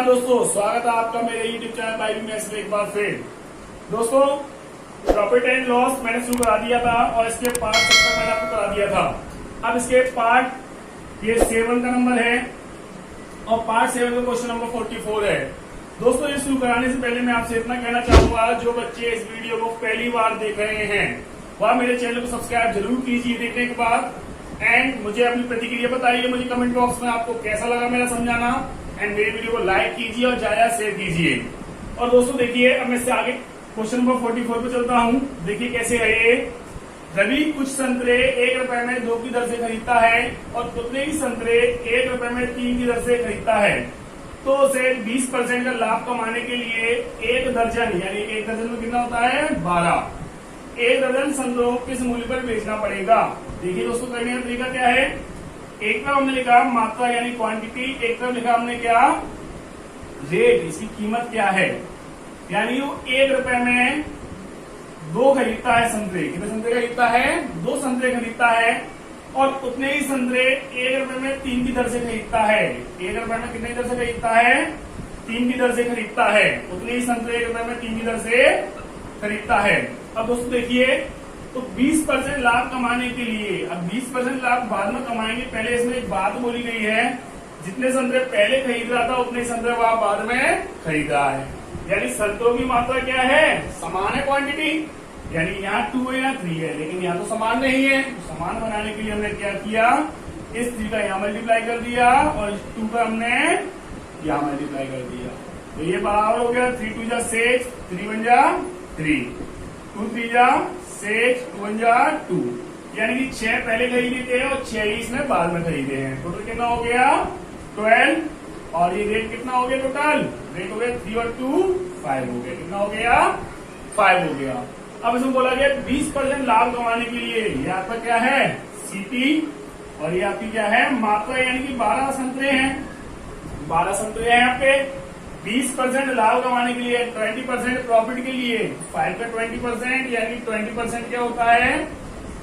नमस्कार दोस्तों, स्वागत है आपका मेरे YouTube चैनल बाय मैथ्स में एक बार फिर। दोस्तों, प्रॉफिट एंड लॉस मैंने शुरू करा दिया था और इसके पार्ट तक मैंने आपको करा दिया था। अब इसके पार्ट ये 7 का नंबर है और पार्ट 7 का क्वेश्चन नंबर 44 है। दोस्तों, ये शुरू कराने से पहले मैं आपसे इतना कहना चाहूंगा, जो बच्चे इस वीडियो को पहली बार देख रहे हैं वह मेरे चैनल को सब्सक्राइब जरूर कीजिए देखने के बाद, एंड मुझे अपनी प्रतिक्रिया बताइए मुझे कमेंट बॉक्स में आपको कैसा लगा मेरा समझाना, एंड मेरे वीडियो को लाइक कीजिए और ज्यादा शेयर कीजिए। और दोस्तों देखिए, अब मैं इससे आगे क्वेश्चन नंबर 44 पे चलता हूँ। देखिए कैसे है ये। रवि कुछ संतरे 1 रुपए में 2 की दर से खरीदता है और उतने ही संतरे 1 रुपए में 3 की दर से खरीदता है, तो उसे 20% का लाभ कमाने के लिए 1 दर्जन, यानी 1 दर्जन में कितना होता है 12, 1 दर्जन संतरों किस मूल्य पर बेचना पड़ेगा। देखिए दोस्तों, करने का तरीका क्या है। एक तरफ हमने लिखा मात्रा यानी क्वांटिटी, एक तरफ लिखा हमने क्या रेट, इसकी कीमत क्या है। यानी वो 1 रुपए में 2 खरीदता है संतरे। कितने संतरे खरीदता है 2 संतरे खरीदता है और उतने ही संतरे 1 रुपए में 3 की दर से खरीदता है। 1 रुपए में कितनी दर से खरीदता है 3 की दर से खरीदता है। उतने ही संतरे 1 रुपए में 3 की दर से खरीदता है। अब दोस्तों देखिए, तो 20% लाभ कमाने के लिए, अब 20% लाभ बाद में कमाएंगे, पहले इसमें एक बात बोली गई है, जितने संतरे पहले खरीद रहा था उतने संतरे वह बाद में खरीद रहा है। यानी संतरों की मात्रा क्या है, समान है क्वांटिटी, यानी यहाँ 2 है या 3 है, लेकिन यहाँ तो समान नहीं है। तो समान बनाने के लिए हमने क्या किया, इस 3 का यहाँ मल्टीप्लाई कर दिया और इस 2 का हमने यहाँ मल्टीप्लाई कर दिया। तो ये बराबर हो गया 3 2 जा 6, 3 1 जा 3, 2 3 जा 6, 2 1 जा 2, यानी कि 6 पहले खरीदे थे और 6 इसने बाद में खरीदे हैं। टोटल कितना हो गया 12, और ये रेट कितना हो गया, टोटल रेट हो गया 3 और 2 5 हो गया। कितना हो गया 5 हो गया। अब इसमें बोला गया 20% लाभ कमाने के लिए, ये आपका क्या है सीपी और ये आपकी क्या है मात्रा, यानी कि 12 संतरे हैं, 12 संतरे हैं यहाँ पे। 20% लाभ कमाने के लिए, 20% प्रॉफिट के लिए, 5 का 20%, यानी 20% क्या होता है,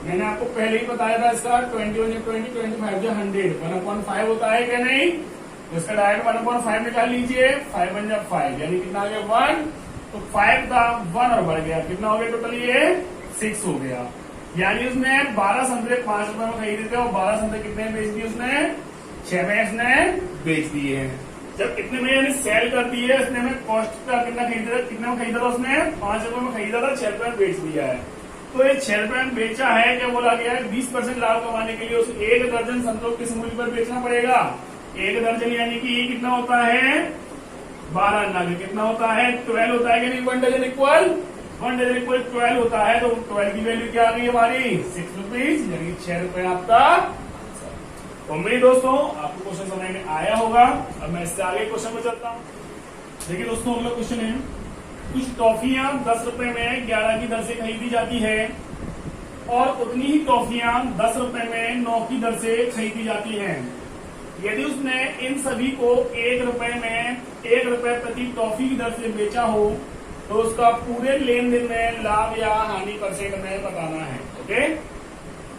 मैंने आपको पहले ही बताया था इसका 21 या 20, 25 या 100, 1/5 होता है क्या नहीं। तो इसका डायरेक्ट 1/5 निकाल लीजिए, 5 1 जा 5, यानी कितना आ गया 1, तो 5 था 1 और बढ़ गया, कितना हो गया टोटल ये 6 हो गया। यानी उसने 12 संतरे 5 रुपए में खरीदे थे और 12 संतरे कितने में बेच दिए उसने 6 में इसने बेच दिए हैं। जब कितने में यानी सेल कर दी है इसने, हमें कॉस्ट का कितना खरीदा, कितने में खरीदा था उसने 5 रुपए में खरीदा था, 6 रुपए में बेच दिया है। तो ये 6 रुपए में बेचा है, क्या बोला गया है 20% लाभ कमाने के लिए उसे 1 दर्जन संतरों किस मूल्य पर बेचना पड़ेगा। 1 दर्जन यानी कि कितना होता है 12 अन्ना, कितना होता है 12 होता है, यानी 1 डजन इक्वल 12 होता है। तो 12 की वैल्यू क्या आ गई हमारी 6 रुपीज, यानी 6 रुपए आपका। उम्मीद दोस्तों आपको क्वेश्चन समझ में आया होगा। अब मैं इससे आगे क्वेश्चन में चलता हूँ। देखिए दोस्तों, अगला क्वेश्चन है, कुछ टॉफियां 10 रुपए में 11 की दर से खरीदी जाती है और उतनी ही टॉफियां 10 रुपए में 9 की दर से खरीदी जाती हैं। यदि उसने इन सभी को 1 रुपए में 1 रुपए प्रति टॉफी की दर से बेचा हो, तो उसका पूरे लेन देन में लाभ या हानि परसेंट में बताना है। ओके,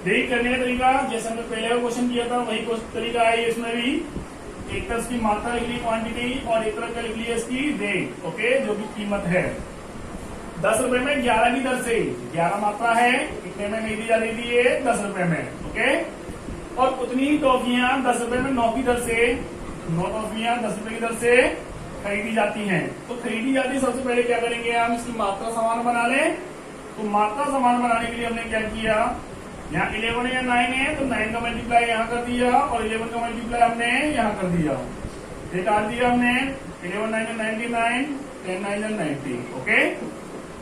यही करने का तरीका जैसे हमने पहले का क्वेश्चन किया था वही तरीका है इसमें भी। एक तरफ इसकी मात्रा लिख ली क्वांटिटी और एक तरफ क्या लिख लिया इसकी रेट, ओके, जो भी कीमत है। 10 रुपए में 11 की दर से, 11 मात्रा है, कितने में खरीदी जा रही थी ये 10 रुपए में, ओके। और उतनी ही टॉफियां 10 रुपए में 9 की दर से, 9 टॉफियां 10 रुपए की दर से खरीदी जाती हैं। तो खरीदी जाती है, सबसे पहले क्या करेंगे हम इसकी मात्रा समान बना लें। तो मात्रा समान बनाने के लिए हमने क्या किया, यहाँ 11 या 9 है तो 9 का मल्टीप्लाई यहाँ कर दिया और 11 का मल्टीप्लाई हमने यहाँ कर दिया, ये काट दिया हमने। 11 9 99, 10 9 90, ओके,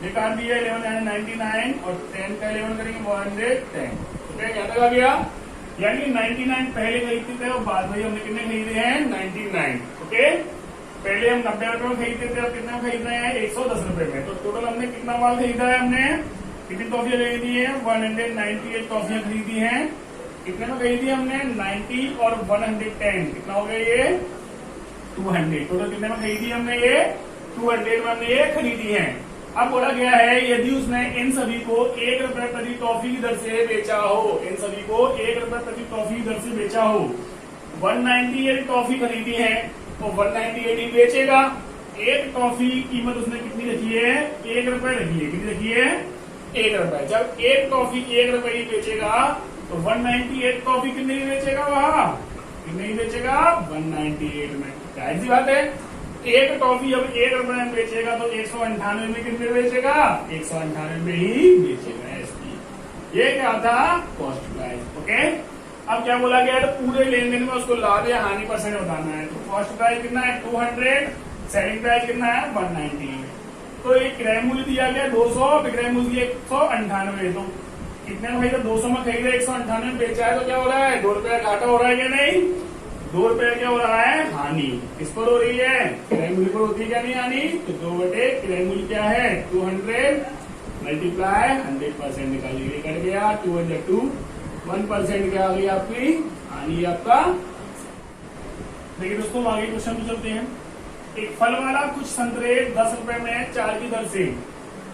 ये काट दिया 11 9 99 और 10 का 11 करेंगे 110, ओके, क्या तक आ गया। यानी 99 पहले खरीदते थे और बाद में हमने कितने खरीदे हैं 99, ओके। पहले हम 90 रुपए में खरीदते थे और कितने में खरीद रहे हैं 110 रुपए में। तो टोटल हमने कितना माल खरीदा है, हमने कितनी टॉफियां खरीदी है 198 टॉफियां खरीदी हैं। कितने में खरीदी हमने 90 और 110, कितना हो गया ये 200। टोटल कितने में खरीदी हमने ये 200 में हमने ये खरीदी है। अब बोला गया है यदि उसने इन सभी को 1 रुपए प्रति टॉफी की दर से बेचा हो, इन सभी को 1 रुपए प्रति टॉफी की दर से बेचा हो, 190 ये टॉफी खरीदी है वो 198 ही बेचेगा। एक टॉफी की कीमत उसने कितनी रखी है? 1 रुपए रखी है। कितनी रखी है? 1 रुपए। जब एक टॉफी 1 रुपए ही बेचेगा तो 198 टॉफी कितने ही बेचेगा? वहां कितने ही बेचेगा? 198 में। जाहिर सी बात है, एक टॉफी अब 1 रुपए में बेचेगा तो 198 में कितने बेचेगा? 198 में ही बेचेगा। इसकी ये क्या था? Cost price. ओके, अब क्या बोला गया? तो पूरे लेन देन में उसको लाभ या हानि परसेंट बताना है। तो कॉस्ट प्राइस कितना है? 200, सेलिंग प्राइस कितना है? 190। तो एक क्रय मूल्य दिया गया 200, विक्रय मूल्य 198। तो कितने में खरीदा? 200 में खरीदा, 198 में बेचा है, तो क्या हो रहा है? 2 रुपया घाटा हो रहा है क्या? नहीं, 2 रुपया क्या हो रहा है? हानि। किस पर हो रही है? क्रय मूल्य पर होती है क्या? नहीं हानि। तो 2 बटे क्रय मूल्य क्या है? 200 मल्टीप्लाई 100% निकालिए। कट गया 2 1% क्या आ गई आपकी हानि? आपका। देखिए दोस्तों, आगे क्वेश्चन में चलते हैं। एक फल वाला कुछ संतरे 10 रुपए में 4 की दर से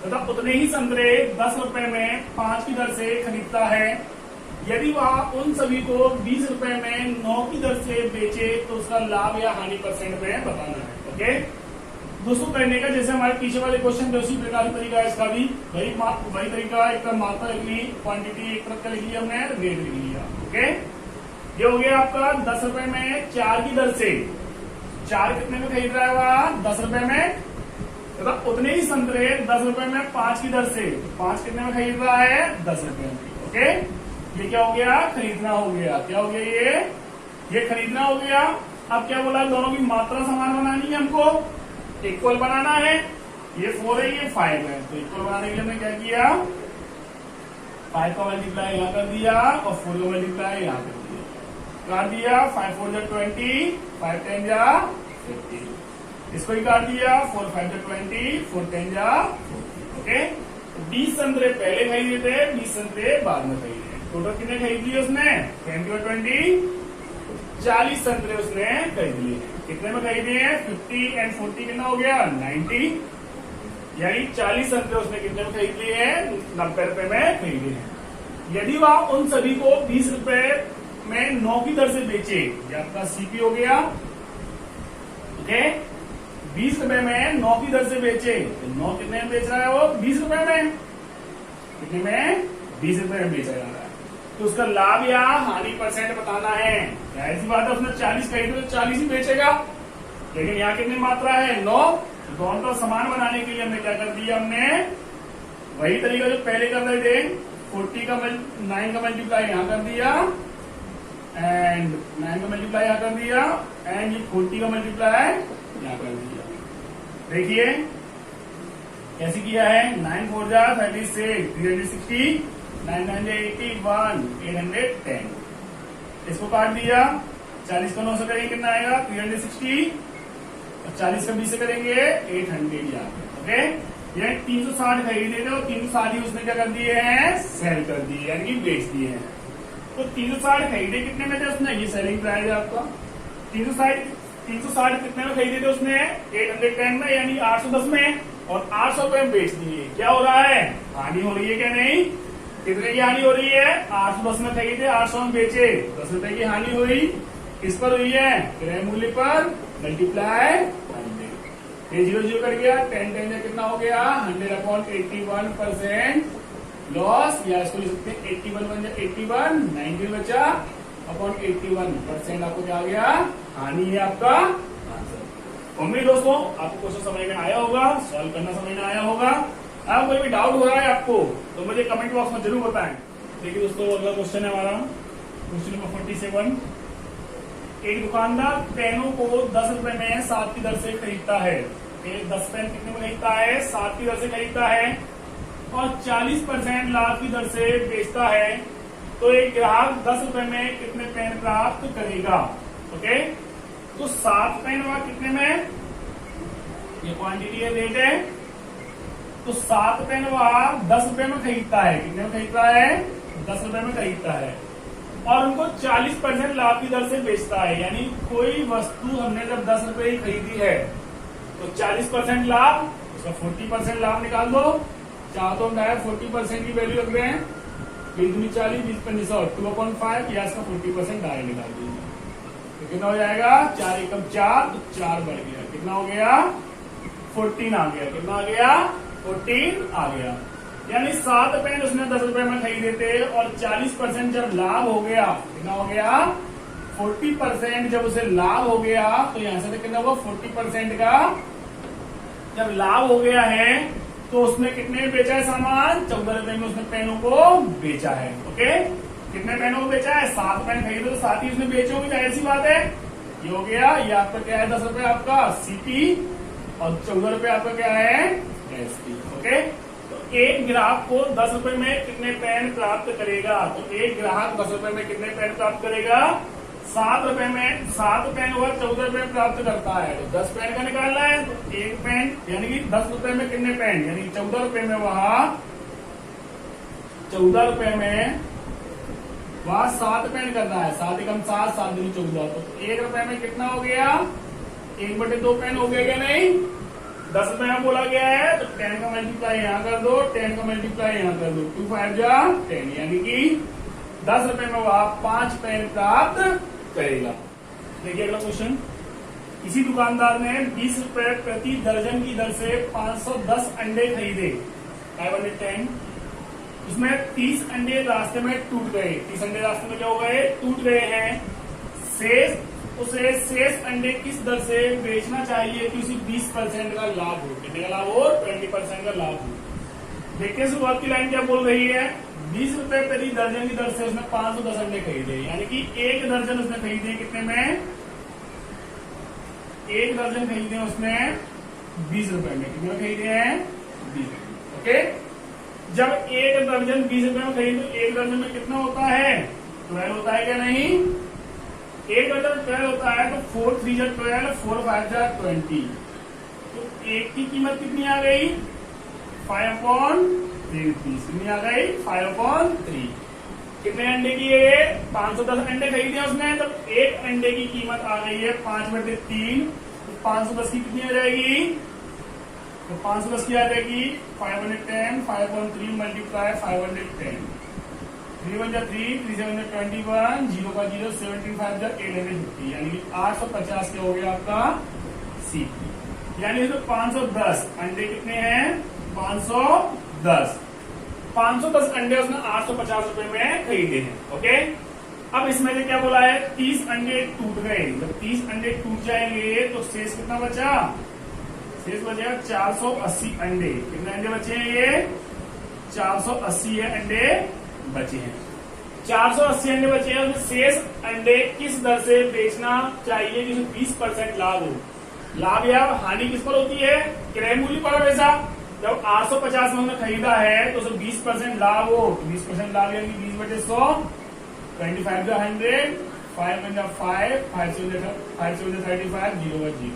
तथा उतने ही संतरे 10 रुपए में 5 की दर से खरीदता है। यदि वह उन सभी को 20 रुपए में 9 की दर से बेचे तो उसका लाभ या हानि परसेंट में बताना है। ओके दोस्तों, करने का जैसे हमारे पीछे वाले क्वेश्चन थे उसी प्रकार का तरीका है इसका भी। वही तरीका, एक तरफ मात्रा लिख ली, क्वांटिटी एक तरफ का लिख लिया हमने, रेट लिख लिया। ओके, ये हो गया आपका 10 रुपए में 4 की दर से। 4 कितने में खरीद रहा है वह? 10 रुपए में। तो उतने ही संतरे 10 रुपए में 5 की दर से। 5 कितने में खरीद रहा है? 10 रुपए में। ओके, ये क्या हो गया? खरीदना हो गया। क्या हो गया? ये खरीदना हो गया। अब क्या बोला? दोनों की मात्रा समान बनानी है हमको, इक्वल बनाना है। ये 4 है, ये 5 है, तो इक्वल बनाने के लिए हमने क्या किया? 5 का मल्टीप्लाई यहाँ कर दिया और 4 का मल्टीप्लाई यहाँ कर दिया। काट दिया 5 4 20, 5 10 जा 50। इसको ही काट दिया 4 5 20, 4 10 जा 40। ओके, 20 संतरे पहले खरीदे थे, 20 संतरे बाद में खरीदे। टोटल कितने खरीद लिए उसने? 20 और 20 40 संतरे उसने खरीद लिए। कितने में खरीदे हैं? 50 एंड 40 कितना हो गया? 90। यानी 40 संतरे उसने कितने में खरीद लिए हैं? 90 रुपए में खरीदे हैं। यदि वह उन सभी को 20 रुपए में 9 की दर से बेचे, ये आपका सीपी हो गया। ओके, 20 रुपए में 9 की दर से बेचे, तो 9 कितने में बेच रहा है वो? 20 रुपए में। कितने में? 20 रुपए में बेचा जा रहा है। तो उसका लाभ या हानि परसेंट बताना है। ऐसी बात है, उसने 40 खरीदे तो 40 ही बेचेगा, लेकिन यहाँ कितनी मात्रा है? 9। दोनों को समान बनाने के लिए हमने क्या कर दिया? हमने वही तरीका जो पहले कर रहे थे, 40 का 9 का मल्टीप्लाई यहाँ कर दिया एंड 9 का मल्टीप्लाई यहाँ कर दिया एंड ये 40 का मल्टीप्लाई यहाँ कर दिया। देखिए कैसे किया है? 9 4 जा 36, 360, 9 9 जा 81, 810। इसको काट दिया, 40 का 9 से करेंगे कितना आएगा? 360, और 40 का 20 से करेंगे 800 यहाँ पे। ओके, ये 360 खरीदे थे और 360 ही उसने क्या कर दिए हैं? सेल कर दिए, यानी कि बेच दिए हैं। तो 360 खरीदे कितने में थे उसने? ये सेलिंग प्राइस है आपका। 360 कितने में खरीदे थे उसने? 810 में, यानी 810 में, और 800 रुपए में बेच दिए। क्या हो रहा है? हानि हो रही है क्या? नहीं। कितने की हानि हो रही है? 810 में खरीदे, 800 में बेचे, 10 रुपए की हानि हुई। किस पर हुई है? क्रय मूल्य पर मल्टीप्लाई 100। ये 0 0 कट गया, 10 10 कितना हो गया? 100/81% लॉस, या इसको लिख सकते हैं 81 बन जाए 81, 90 बचा अपॉन 81% आपको क्या आ गया? हानि है आपका आंसर। उम्मीद दोस्तों आपको क्वेश्चन समझ में आया होगा, सॉल्व करना समझ में आया होगा। अब कोई भी डाउट हो रहा है आपको तो मुझे कमेंट बॉक्स में जरूर बताएं। देखिए दोस्तों, अगला क्वेश्चन है हमारा क्वेश्चन नंबर 47। एक दुकानदार पेनों को 10 रुपए में 7 की दर से खरीदता है। 10 पेन कितने में खरीदता है? 7 की दर से खरीदता है और 40% लाभ की दर से बेचता है। तो एक ग्राहक 10 रुपए में कितने पेन प्राप्त करेगा? ओके, तो 7 पेन हुआ कितने में? ये क्वांटिटी है, रेट है। तो 7 पेन वह 10 रुपए में खरीदता है। कितने में खरीदता है? 10 रुपए में खरीदता है और उनको 40% लाभ की दर से बेचता है। यानी कोई वस्तु हमने जब 10 रुपए ही खरीदी है तो 40% लाभ, उसका 40% लाभ निकाल दो। चाहो तो हम डायरेक्ट 40% की वैल्यू रख रहे हैं, 20 40, 20 50, 2/5, या इसका 40% डायरेक्ट निकाल दीजिए। तो कितना हो जाएगा 4 एकम 4, तो 4 बढ़ गया, कितना हो गया 14 आ गया, कितना आ गया 14 आ गया। यानी 7 पेन उसने 10 रुपए में खरीदे थे और 40% जब लाभ हो गया, कितना हो गया 40% जब उसे लाभ हो गया, तो यहां से कितना हुआ 40% का जब लाभ हो गया है तो उसने कितने में बेचा है सामान, 14 रुपए में उसने पेनों को बेचा है। ओके, कितने पेनों को बेचा है, 7 पेन खरीदे तो 7 ही उसने बेचे होंगे, जाहिर सी बात है। ये हो गया, ये आपका क्या है 10 रुपए आपका सीपी और 14 रुपए आपका क्या है एसपी। ओके, तो एक ग्राहक को 10 रुपए में कितने पेन प्राप्त करेगा, तो एक ग्राहक 10 रुपए में कितने पेन प्राप्त करेगा, 7 रुपए में 7 पेन हुआ 14 रुपए प्राप्त करता है, तो 10 पेन का निकालना है, तो एक पेन यानी कि 10 रुपए में कितने पेन, यानी 14 रुपए में वहां 14 रुपए में वहां 7 पेन करना है, 7 एकम 7, 7 दूनी 14, तो 1 रुपए में कितना हो गया 1/2 पेन हो गया क्या नहीं। 10 रुपए में बोला गया है तो 10 का मल्टीप्लाई यहाँ कर दो, 10 का मल्टीप्लाई यहाँ कर दो, 2 5 जा 10, यानी कि 10 रुपए में वह 5 पेन प्राप्त करेगा। देखिए अगला क्वेश्चन, इसी दुकानदार ने 20 रुपए प्रति दर्जन की दर से 510 अंडे खरीदे, 510, उसमें 30 अंडे रास्ते में टूट गए, 30 अंडे रास्ते में क्या हो गए टूट गए हैं, उसे शेष अंडे किस दर से बेचना चाहिए कि उसे 20% का लाभ हो, कितने का लाभ हो 20% का लाभ हो। देखिए शुरुआत की लाइन क्या बोल रही है, 20 रुपए प्रति दर्जन की दर से उसने 510 अंडे खरीदे, यानी कि एक दर्जन उसने खरीदे कितने में, एक दर्जन खरीदे उसने 20 रुपए में, कितने में खरीदे हैं 20 रुपए। ओके, जब एक दर्जन 20 रुपए में खरीदे तो एक दर्जन में कितना होता है 12 होता है क्या नहीं, एक दर्जन 12 होता है, तो 4 3 जा 12, 4 5 जा 20, तो एक की कीमत कितनी आ गई 5/3 रुपीज, कितनी आ गई 5/3। कितने अंडे की है 510 अंडे खरीदे उसने, तो एक अंडे की कीमत आ गई है 5/3, तो 510 की कितनी आ जाएगी, तो 510 की आ जाएगी 510, 5/3 मल्टीप्लाई 510, 3 1 जा 3, 3 7 जा 21, 0 का 0, 17 5 जा 850, यानी कि 850 क्या हो गया आपका सीपी। यानी इसमें 510 अंडे कितने हैं 510, 510 अंडे उसने 850 रुपए में खरीदे हैं। ओके, अब इसमें से क्या बोला है 30 अंडे टूट गए, जब 30 अंडे टूट जाएंगे तो शेष कितना बचा, शेष बचेगा 480 अंडे, कितने अंडे बचे हैं ये 480 अंडे बचे हैं, 480 अंडे बचे हैं, उसमें शेष अंडे किस दर से बेचना चाहिए जिसमें 20% लाभ हो। लाभ या हानि किस पर होती है, क्रय मूल्य पर हमेशा। जब 850 में हमने खरीदा है तो उसमें 20% लाभ हो, तो 20% लाभ यानी 20/100, 25 जा 100, 5 1 जा 5, 5 7 जा 35, 0 का 0,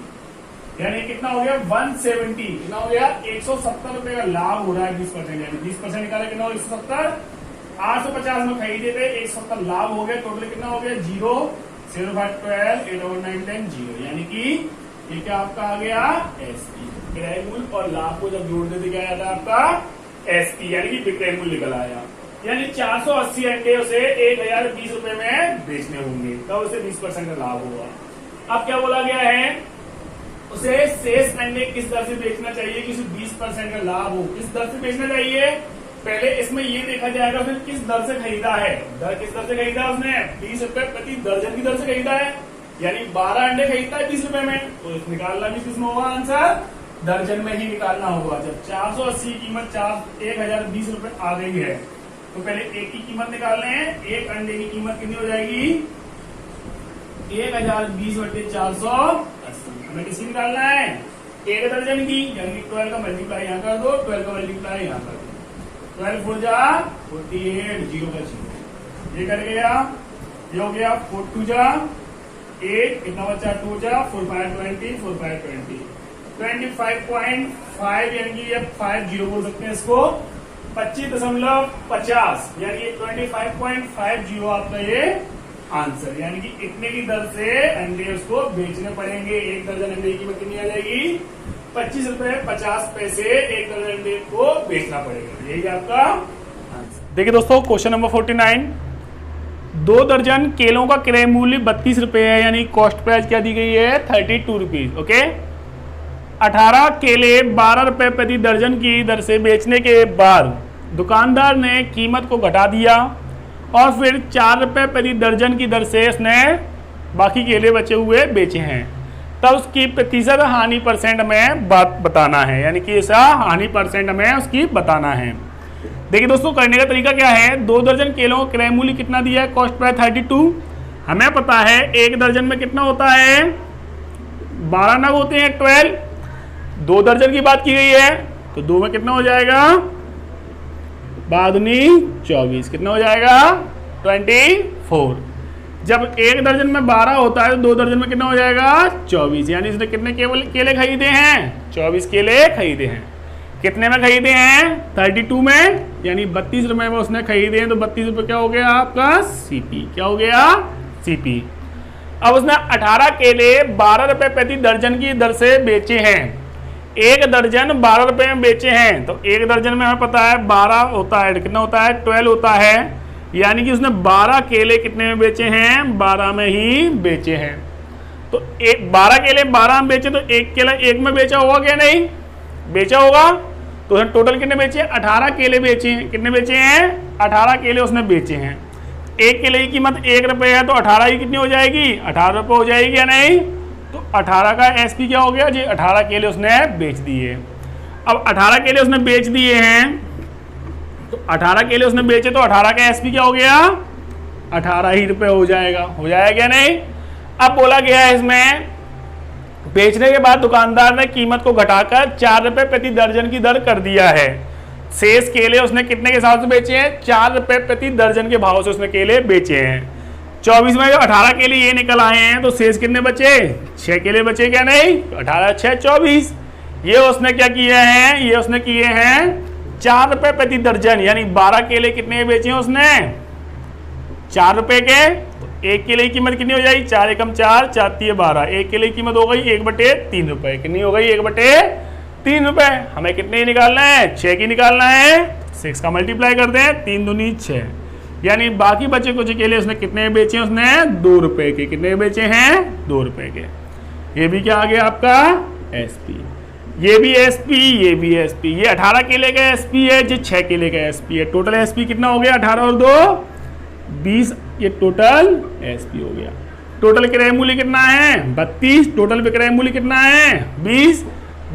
यानी कितना हो गया 170, कितना हो गया 170 रुपए का लाभ हो रहा है 20%, यानी 20% निकाला कितना हो 170, 850 में खरीदे थे 170 लाभ हो गया, टोटल कितना हो गया 0, 0 5 12, 8 over 9 10 0, यानी कि ये क्या आपका आ गया एसपी, क्रय मूल्य और लाभ को जब जोड़ देते क्या आता है आपका एसपी, यानी कि विक्रय मूल्य निकल आया। यानी 480 अंडे उसे 1020 रुपए में बेचने होंगे, तब उसे 20% का लाभ होगा। अब क्या बोला गया है, उसे शेष अंडे किस दर से बेचना चाहिए कि उसे 20% का लाभ हो, किस दर से बेचना चाहिए, पहले इसमें ये देखा जाएगा उसने किस दर से खरीदा है, दर किस दर से खरीदा है उसने 20 रुपए प्रति दर्जन की दर से खरीदा है, यानी 12 अंडे खरीदता है 20 रुपए में, तो निकालना भी किसमें होगा आंसर दर्जन में ही निकालना होगा। जब 480 कीमत 1020 रुपए आ गई है तो पहले एक की कीमत निकालने हैं, एक अंडे की कीमत कितनी हो जाएगी 1020/480, हमें किसकी निकालना है एक दर्जन की, यानी 12 का मल्टीप्लाई यहाँ कर दो, 12 का मल्टीप्लाई यहाँ कर दो, 12 4 जा 48, 0 का 0, ये कर गया, ये हो गया 4 2 जा 8, कितना बचा 2 जा 4 5 20, 4 5 20, 25.5 यानी कि ये 50 बोल सकते हैं इसको, 25.50 यानी 25.50 आपका ये आंसर, यानी कि इतने की दर से अंडे उसको बेचने पड़ेंगे। एक दर्जन अंडे की कीमत कितनी आ जाएगी 25 रुपए 50 पैसे, एक दर्जन अंडे को बेचना पड़ेगा, यही आपका आंसर। देखिए दोस्तों क्वेश्चन नंबर 49, 2 दर्जन केलों का क्रय मूल्य 32 रुपए है, यानी कॉस्ट प्राइस क्या दी गई है 32 रुपीज। ओके, 18 केले 12 रुपए प्रति दर्जन की दर से बेचने के बाद दुकानदार ने कीमत को घटा दिया और फिर 4 रुपए प्रति दर्जन की दर से उसने बाकी केले बचे हुए बेचे हैं, तब उसकी प्रतिशत हानि परसेंट में बात बताना है, यानी कि ऐसा हानि परसेंट में उसकी बताना है। देखिए दोस्तों, करने का तरीका क्या है, 2 दर्जन केलों का क्रय मूल्य कितना दिया है, कॉस्ट प्राइस 32। हमें पता है 1 दर्जन में कितना होता है, 12 नग होते हैं, 12। 2 दर्जन की बात की गई है तो 2 में कितना हो जाएगा, 12 24, कितना हो जाएगा 24। जब 1 दर्जन में 12 होता है तो 2 दर्जन में कितना हो जाएगा 24, यानी इसने कितने केले खरीदे हैं, 24 केले खरीदे हैं। कितने में खरीदे हैं 32 में, यानी 32 रुपए में उसने खरीदे हैं, तो 32 रुपए क्या हो गया आपका सीपी, क्या हो गया सीपी। अब उसने 18 केले 12 रुपए प्रति दर्जन की दर से बेचे हैं, 1 दर्जन 12 रुपए में बेचे हैं, तो 1 दर्जन में हमें पता है 12 होता है, कितना होता है 12 होता है, यानी कि उसने 12 केले कितने में बेचे हैं, 12 में ही बेचे हैं। तो 12 केले 12 में बेचे, तो 1 केला 1 में बेचा होगा क्या, नहीं बेचा होगा, तो उसने टोटल कितने बेचे, 18 केले बेचे हैं। कितने बेचे हैं, 18 केले उसने बेचे हैं। 1 केले की कीमत 1 रुपये है, तो 18 ही कितनी हो जाएगी, 18 रुपये हो जाएगी या नहीं। तो 18 का एसपी क्या हो गया जी, 18 केले उसने बेच दिए। अब 18 केले उसने बेच दिए हैं, तो 18 केले उसने बेचे, तो 18 का एसपी क्या हो गया, 18 ही रुपये हो जाएगा क्या नहीं। अब बोला गया है इसमें बेचने के बाद दुकानदार ने कीमत को घटाकर 4 रुपए प्रति दर्जन की दर कर दिया है। शेष केले उसने कितने के हिसाब से बेचे हैं, 4 रुपए प्रति दर्जन के भाव से उसने केले बेचे हैं। 24 में जो 18 केले ये निकल आए हैं, तो शेष कितने बचे, 6 केले बचे क्या नहीं, 18 6 24। ये उसने क्या किए हैं, ये उसने किए हैं 4 रुपए प्रति दर्जन, यानी 12 केले कितने बेचे हैं उसने, 4 रुपए के। तो 1 केले की कीमत कितनी हो जाएगी, 4 एकम 4, 4 3 12, 1 केले की कीमत हो गई 1/3 रुपए। कितनी हो गई, 1/3 रुपए। हमें कितने निकालना है, 6 की निकालना है, 6 का मल्टीप्लाई कर दें, 3 दूनी 6, यानी बाकी बचे कुछ केले उसने कितने बेचे, उसने 2 रुपए के। कितने बेचे हैं, 2 रुपए के। ये भी क्या आ गया आपका एसपी, ये भी एसपी, ये भी एसपी। ये 18 केले का एसपी है, ये 6 केले का एसपी है। टोटल एसपी कितना हो गया, 18 और 2 20, ये टोटल एसपी हो गया। टोटल क्रय मूल्य कितना है 32, टोटल विक्रय मूल्य कितना है 20।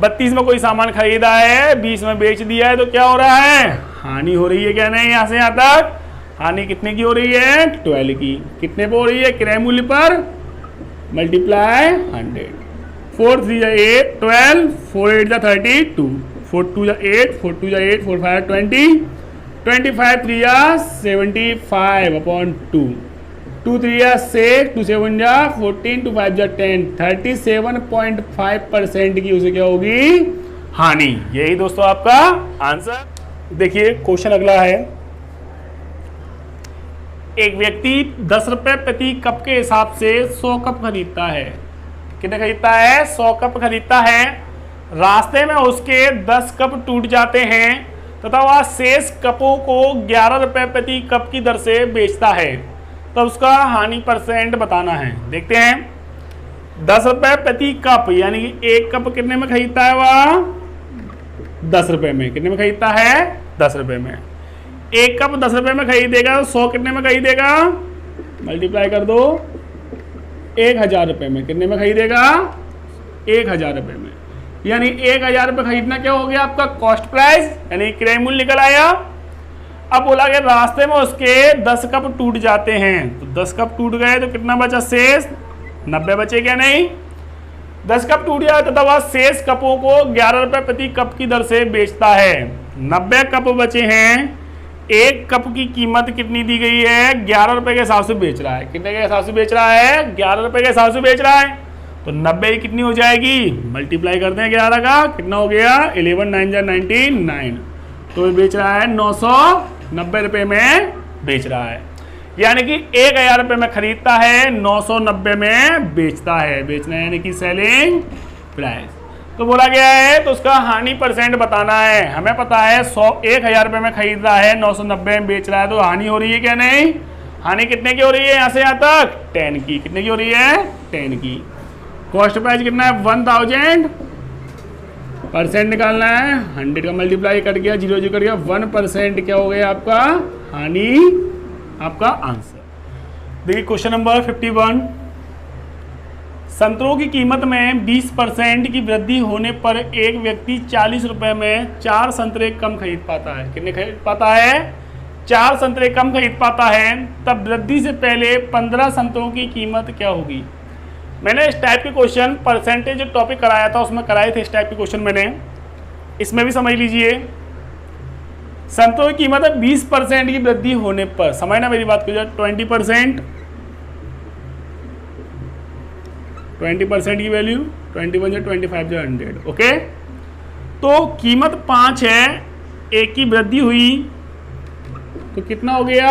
32 में कोई सामान खरीदा है, 20 में बेच दिया है, तो क्या हो रहा है, हानि हो रही है क्या नहीं। यहाँ से यहाँ तक हानि कितने की हो रही है, 12 की। कितने पे हो रही है, क्रय मूल्य पर मल्टीप्लाई 100। 4 3 8 12, 4 8 32, 4 2 8, 4 2 8, 4 5 20, 25 3 75/2, 2 3 6, 2 7 14, 2 5 10, 37.5% की उसे क्या होगी, हानि। यही दोस्तों आपका आंसर। देखिए क्वेश्चन अगला है, एक व्यक्ति 10 रुपए प्रति कप के हिसाब से 100 कप खरीदता है। कितने खरीदता है, 100 कप खरीदता है। रास्ते में उसके 10 कप टूट जाते हैं तथा वह शेष कपों को 11 रुपए प्रति कप की दर से बेचता है, तो उसका हानि परसेंट बताना है। देखते हैं, 10 रुपए प्रति कप, यानी कि 1 कप कितने में खरीदता है वह, 10 रुपए में। कितने में खरीदता है, 10 रुपए में। 1 कप 10 रुपए में खरीदेगा, तो 100 कितने में खरीदेगा, मल्टीप्लाई कर दो, 1000 रुपए में। कितने में खरीदेगा, 1000 रुपए में। यानी 1000 रुपये खरीदना क्या हो गया आपका कॉस्ट प्राइस, यानी क्रय मूल्य निकल आया। अब बोला गया रास्ते में उसके 10 कप टूट जाते हैं, तो 10 कप टूट गए तो कितना बचा शेष, 90 बचे क्या नहीं। 10 कप टूट जाए तथा वह शेष कपों को 11 रुपए प्रति कप की दर से बेचता है। 90 कप बचे हैं, 1 कप की कीमत कितनी दी गई है, 11 रुपए के हिसाब से बेच रहा है। कितने के हिसाब से बेच रहा है, 11 रुपए के हिसाब से बेच रहा है, तो 90 कितनी हो जाएगी, मल्टीप्लाई करते हैं 11 का, कितना हो गया 11 9 99, तो ये बेच रहा है 990 रुपये में बेच रहा है। यानी कि 1000 रुपये में खरीदता है, 990 में बेचता है। बेचना यानी कि सेलिंग प्राइस। तो बोला गया है तो उसका हानि परसेंट बताना है। हमें पता है 1000 रुपये में खरीद रहा है, 990 में बेच रहा है, तो हानि हो रही है क्या नहीं, हानि कितने की हो रही है यहाँ से यहाँ तक 10 की। कितने की हो रही है 10 की। कॉस्ट प्राइस कितना है 1000 परसेंट निकालना है। 100 का मल्टीप्लाई कट गया 0 0 कट गया 1% क्या हो गया आपका हानि आपका आंसर। देखिए क्वेश्चन नंबर 51 संतरों की कीमत में 20% की वृद्धि होने पर एक व्यक्ति 40 रुपए में 4 संतरे कम खरीद पाता है। कितने खरीद पाता है 4 संतरे कम खरीद पाता है। तब वृद्धि से पहले 15 संतरों की कीमत क्या होगी। मैंने इस टाइप के क्वेश्चन परसेंटेज जो टॉपिक कराया था उसमें कराए थे इस टाइप के क्वेश्चन मैंने, इसमें भी समझ लीजिए। संतरों की कीमत है 20% की वृद्धि होने पर, समझना मेरी बात को, 20% की वैल्यू 21 या 25 या 100। ओके, तो कीमत 5 है, एक की वृद्धि हुई तो कितना हो गया,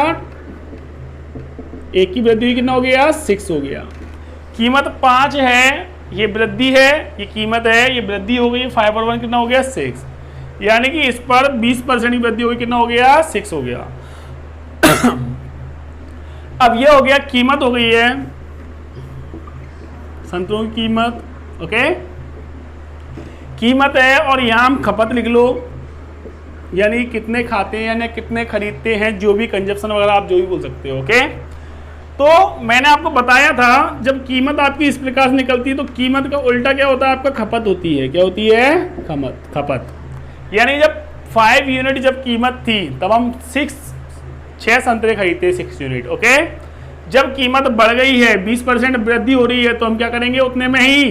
एक की वृद्धि हुई कितना हो गया 6 हो गया। कीमत 5 है, ये वृद्धि है, ये कीमत है, ये वृद्धि हो गई 5 और 1 कितना हो गया 6, यानी कि इस पर 20% की वृद्धि होगी कितना हो गया 6 हो गया। अब ये हो गया कीमत हो गई है संतरों की कीमत। ओके, कीमत है और यहां हम खपत लिख लो, यानी कितने खाते हैं यानी कितने खरीदते हैं, जो भी कंजप्शन वगैरह आप जो भी बोल सकते हो। ओके, तो मैंने आपको बताया था जब कीमत आपकी इस प्रकार से निकलती है तो कीमत का उल्टा क्या होता है आपका खपत होती है। क्या होती है खपत। यानी जब 5 यूनिट जब कीमत थी तब हम 6 संतरे खरीदते 6 यूनिट। ओके, जब कीमत बढ़ गई है 20% वृद्धि हो रही है तो हम क्या करेंगे उतने में ही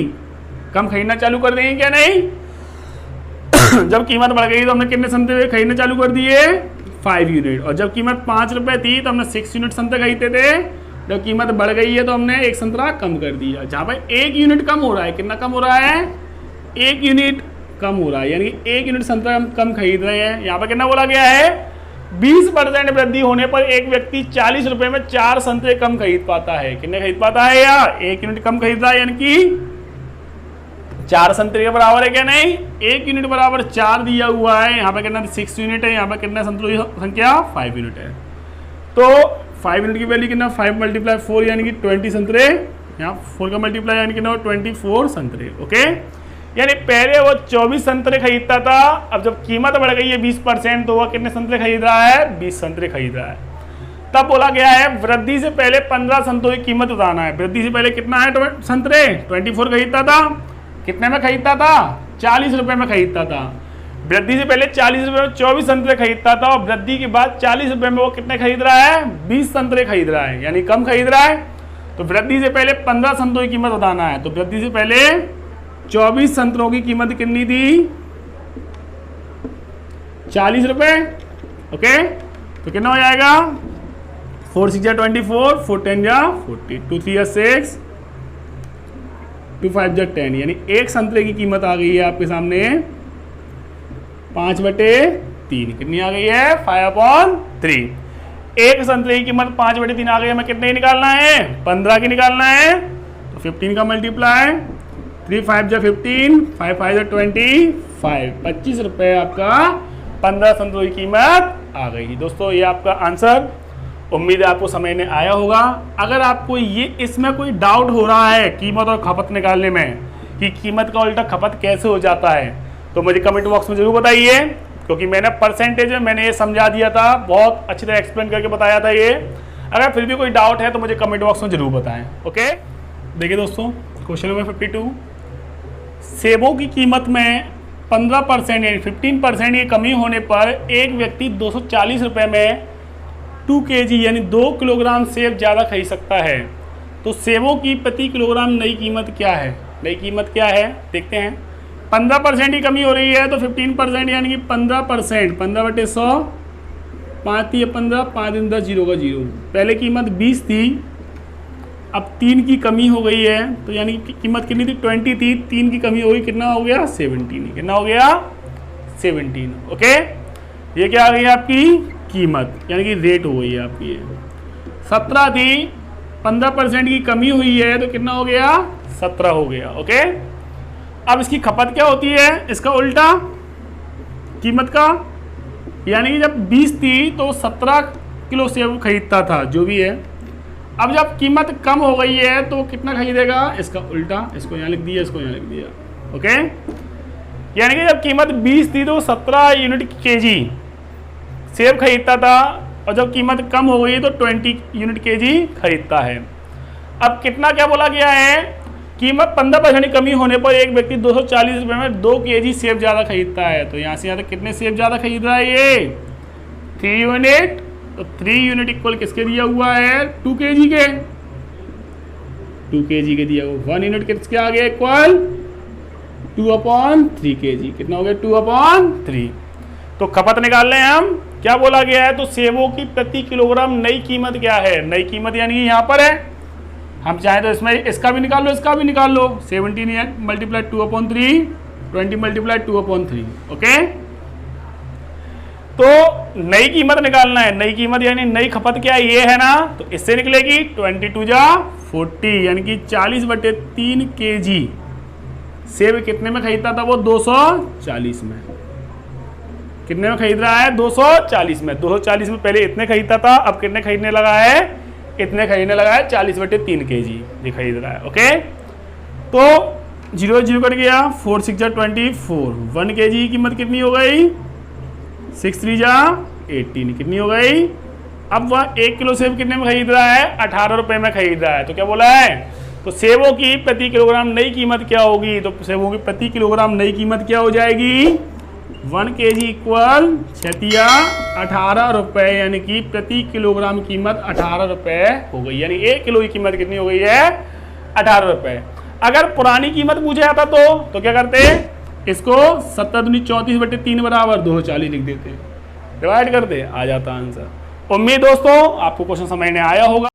कम खरीदना चालू कर देंगे, क्या नहीं। जब कीमत बढ़ गई तो हमने कितने संतरे खरीदना चालू कर दिए 5 यूनिट, और जब कीमत 5 रुपए थी तो हमने 6 यूनिट संतरे खरीदते थे। जब कीमत बढ़ गई है तो हमने एक संतरा कम कर दिया। जहाँ पर 1 यूनिट कम हो रहा है, कितना कम हो रहा है 1 यूनिट कम हो रहा है, यानी 1 यूनिट संतरा हम कम खरीद रहे हैं। यहाँ पर कितना बोला गया है 20% वृद्धि होने पर एक व्यक्ति 40 रुपए में 4 संतरे कम खरीद पाता है। कितने खरीद पाता है यार 1 यूनिट कम खरीद रहा है, यानी कि 4 संतरे के बराबर है, क्या नहीं 1 यूनिट बराबर 4 दिया हुआ है। यहाँ पे कितना 6 यूनिट है, यहाँ पे कितना संतरों की संख्या 5 यूनिट है। तो 5 यूनिट की वैल्यू कितना 5 × 4 यानी कि 20 संतरे, यहाँ 4 का मल्टीप्लाई यानी कितना 24 संतरे। ओके, यानी पहले वो 24 संतरे खरीदता था, अब जब कीमत बढ़ गई है 20% तो वह कितने संतरे खरीद रहा है 20 संतरे खरीद रहा है। तब बोला गया है वृद्धि से पहले 15 संतरों की कीमत बताना है। वृद्धि से पहले कितना है संतरे 24 खरीदता था, कितने में खरीदता था 40 रुपए में खरीदता था। वृद्धि से पहले 40 रुपए में 24 संतरे खरीदता था, और वृद्धि के बाद 40 रुपए में वो कितने खरीद रहा है 20 संतरे खरीद रहा है, यानी कम खरीद रहा है। तो वृद्धि से पहले 15 संतरों की कीमत बताना है। तो वृद्धि से पहले 24 संतरों की कीमत कितनी थी 40 रुपए। ओके, तो कितना हो जाएगा 4 6 24, 4 10 40, 2 3 6, 2 5 10, यानी एक संतरे की कीमत आ गई है आपके सामने 5/3। कितनी आ गई है 5/3। एक संतरे की कीमत 5/3 आ गई है, हमें कितने की निकालना है 15 की निकालना है। तो 15 का मल्टीप्लाई 3 5 15, 5 5 25, 25 रुपए आपका 15 संतरों की कीमत आ गई। दोस्तों ये आपका आंसर, उम्मीद है आपको समझ में आया होगा। अगर आपको ये इसमें कोई डाउट हो रहा है कीमत और खपत निकालने में कि कीमत का उल्टा खपत कैसे हो जाता है, तो मुझे कमेंट बॉक्स में जरूर बताइए, क्योंकि मैंने परसेंटेज में मैंने ये समझा दिया था, बहुत अच्छी तरह एक्सप्लेन करके बताया था ये। अगर फिर भी कोई डाउट है तो मुझे कमेंट बॉक्स में जरूर बताएं। ओके, देखिए दोस्तों क्वेश्चन नंबर 52, सेबों की कीमत में 15% यानी 15% की कमी होने पर एक व्यक्ति 240 रुपये में 2 kg यानी 2 किलोग्राम सेब ज़्यादा खरीद सकता है। तो सेबों की प्रति किलोग्राम नई कीमत क्या है। नई कीमत क्या है देखते हैं। 15% की कमी हो रही है तो 15% यानी कि 15%, 15/100, 5 × 15, 5 × 10, 0 का 0। पहले कीमत 20 थी, अब 3 की कमी हो गई है, तो यानी कि कीमत कितनी थी 20 थी, 3 की कमी हो गई, कितना हो गया 17। कितना हो गया 17। ओके, ये क्या आ गई आपकी कीमत, यानी कि रेट हो गई है आपकी। 17 थी, 15% की कमी हुई है तो कितना हो गया 17 हो गया। ओके, अब इसकी खपत क्या होती है, इसका उल्टा कीमत का, यानी कि जब 20 थी तो 17 किलो सेब खरीदता था, जो भी है अब जब कीमत कम हो गई है तो कितना खरीदेगा, इसका उल्टा, इसको यहाँ लिख दिया, इसको यहाँ लिख दिया। ओके, यानी कि जब कीमत 20 थी तो 17 यूनिट केजी सेब खरीदता था, और जब कीमत कम हो गई तो 20 यूनिट केजी खरीदता है। अब कितना क्या बोला गया है, कीमत 15% की कमी होने पर एक व्यक्ति 240 रुपये में 2 केजी सेब ज़्यादा खरीदता है। तो यहाँ से यहाँ तक कितने सेब ज़्यादा खरीद रहा है ये, 3 यूनिट। तो 3 यूनिट इक्वल किसके दिया हुआ है, 2 केजी के, 2 केजी के दिया हुआ। 1 यूनिट किसके आ गया, इक्वल 2/3 केजी। कितना हो गया, 2/3। तो खपत निकाल लें हम, क्या बोला गया है, तो सेबों की प्रति किलोग्राम नई कीमत क्या है, नई कीमत यानी कि यहाँ पर है, हम चाहें तो इसमें इसका भी निकाल लो, इसका भी निकाल लो। 17 मल्टीप्लाई 2/3, 20 मल्टीप्लाई 2/3। ओके, तो नई कीमत निकालना है, नई कीमत यानी नई खपत क्या ये है ना, तो इससे निकलेगी 22 जा 40, यानी कि 40/3 केजी सेब कितने में खरीदता था वो, 240 में। कितने में खरीद रहा है, 240 में। 240 में पहले इतने खरीदता था, अब कितने खरीदने लगा है, इतने खरीदने लगा है, 40/3 केजी ये खरीद रहा है। ओके, तो 0 0 कट गया, 4 6 जा 24, 1 केजी की कीमत कितनी हो गई, 6 3 जा 18, कितनी हो गई। अब वह 1 किलो सेब कितने में खरीद रहा है, 18 रुपये में खरीद रहा है। तो क्या बोला है, तो सेबों की प्रति किलोग्राम नई कीमत क्या होगी, तो सेबों की प्रति किलोग्राम नई कीमत क्या हो जाएगी, 1 केजी इक्वल 18 रुपये, यानी कि प्रति किलोग्राम कीमत 18 रुपये हो गई। यानी 1 किलो की कीमत कितनी हो गई है, 18 रुपये। अगर पुरानी कीमत पूछा जाता तो क्या करते, इसको 7 दूनी 34/3 बराबर 240 लिख देते, डिवाइड करते, आ जाता आंसर। उम्मीद दोस्तों आपको क्वेश्चन समझ में आया होगा।